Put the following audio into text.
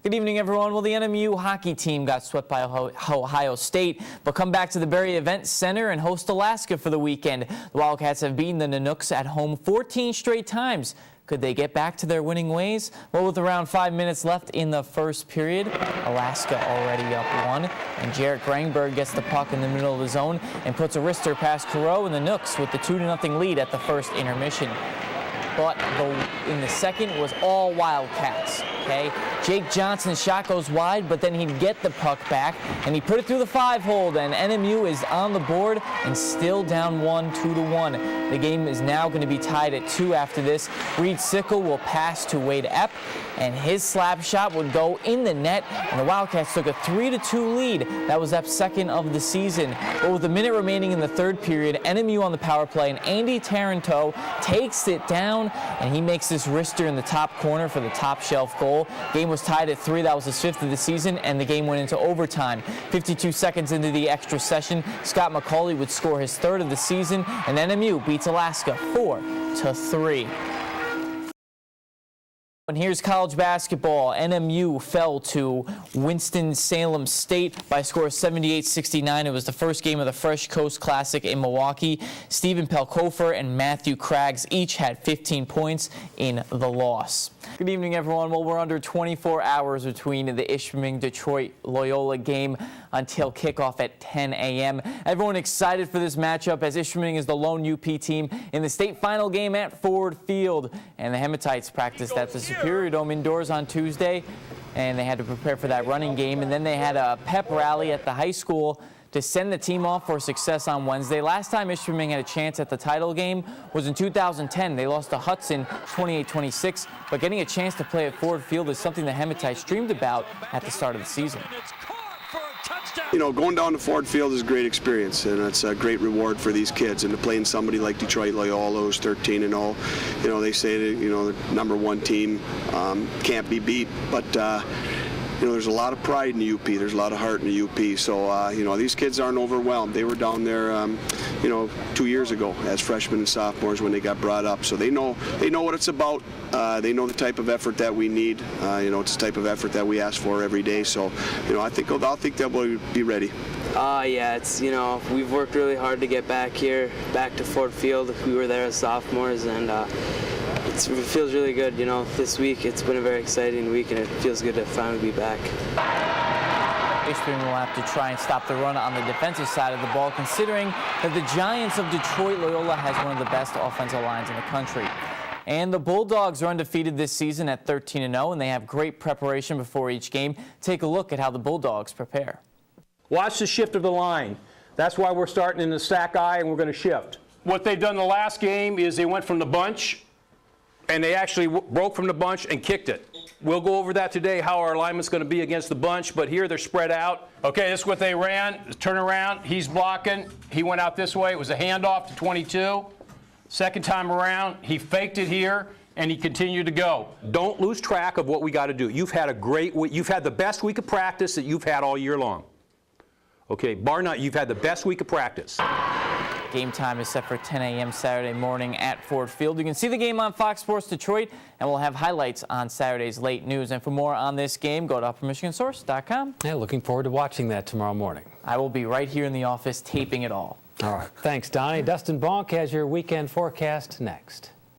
Good evening, everyone. Well, the NMU hockey team got swept by Ohio State, but come back to the Berry Event Center and host Alaska for the weekend. The Wildcats have beaten the Nanooks at home 14 straight times. Could they get back to their winning ways? Well, with around 5 minutes left in the first period, Alaska already up 1, and Jarrett Grangberg gets the puck in the middle of the zone and puts a wrister past Carreau and the Nooks with the 2-0 lead at the first intermission. But in the second was all Wildcats. Okay, Jake Johnson's shot goes wide, but then he'd get the puck back, and he put it through the 5-hole, and NMU is on the board and still down 1, 2-1. The game is now going to be tied at 2 after this. Reed Sickle will pass to Wade Epp, and his slap shot would go in the net, and the Wildcats took a 3-2 lead. That was Epp's second of the season. But with a minute remaining in the third period, NMU on the power play, and Andy Taranto takes it down, and he makes this wrister in the top corner for the top shelf goal. Game was tied at 3. That was his 5th of the season, and the game went into overtime. 52 seconds into the extra session, Scott McCauley would score his 3rd of the season, and NMU beats Alaska 4-3. And here's college basketball. NMU fell to Winston-Salem State by a score of 78-69. It was the first game of the Fresh Coast Classic in Milwaukee. Stephen Pelkofer and Matthew Craggs each had 15 points in the loss. Good evening, everyone. Well, we're under 24 hours between the Ishpeming Detroit Loyola game until kickoff at 10 a.m. Everyone excited for this matchup as Ishpeming is the lone UP team in the state final game at Ford Field. And the Hematites practiced at the Superior Dome indoors on Tuesday, and they had to prepare for that running game. And then they had a pep rally at the high school to send the team off for success on Wednesday. Last time Ishpeming had a chance at the title game was in 2010. They lost to Hudson 28-26, but getting a chance to play at Ford Field is something the Hematites dreamed about at the start of the season. You know, going down to Ford Field is a great experience, and it's a great reward for these kids. And to play in somebody like Detroit Loyola, who's 13-0, you know, they say that, you know, the #1 team can't be beat, but you know, there's a lot of pride in the UP. There's a lot of heart in the UP. So, you know, these kids aren't overwhelmed. They were down there, you know, 2 years ago as freshmen and sophomores when they got brought up. So they know what it's about. They know the type of effort that we need. You know, it's the type of effort that we ask for every day. So, you know, I think they'll be ready. Yeah, it's, you know, we've worked really hard to get back here, back to Ford Field. We were there as sophomores, and it feels really good. You know, this week it's been a very exciting week, and it feels good to finally be back. Ishpeming will have to try and stop the run on the defensive side of the ball, considering that the Giants of Detroit Loyola has one of the best offensive lines in the country. And the Bulldogs are undefeated this season at 13-0, and they have great preparation before each game. Take a look at how the Bulldogs prepare. Watch the shift of the line. That's why we're starting in the stack eye, and we're going to shift. What they've done the last game is they went from the bunch, and they actually broke from the bunch and kicked it. We'll go over that today, how our alignment's going to be against the bunch, but here they're spread out. Okay, this is what they ran. Turn around. He's blocking. He went out this way. It was a handoff to 22. Second time around, he faked it here, and he continued to go. Don't lose track of what we got to do. You've had a great week. You've had the best week of practice that you've had all year long. Okay, bar none, you've had the best week of practice. Game time is set for 10 a.m. Saturday morning at Ford Field. You can see the game on Fox Sports Detroit, and we'll have highlights on Saturday's late news. And for more on this game, go to UpperMichiganSource.com. Yeah, looking forward to watching that tomorrow morning. I will be right here in the office taping it all. All right. Thanks, Donnie. Dustin Bonk has your weekend forecast next.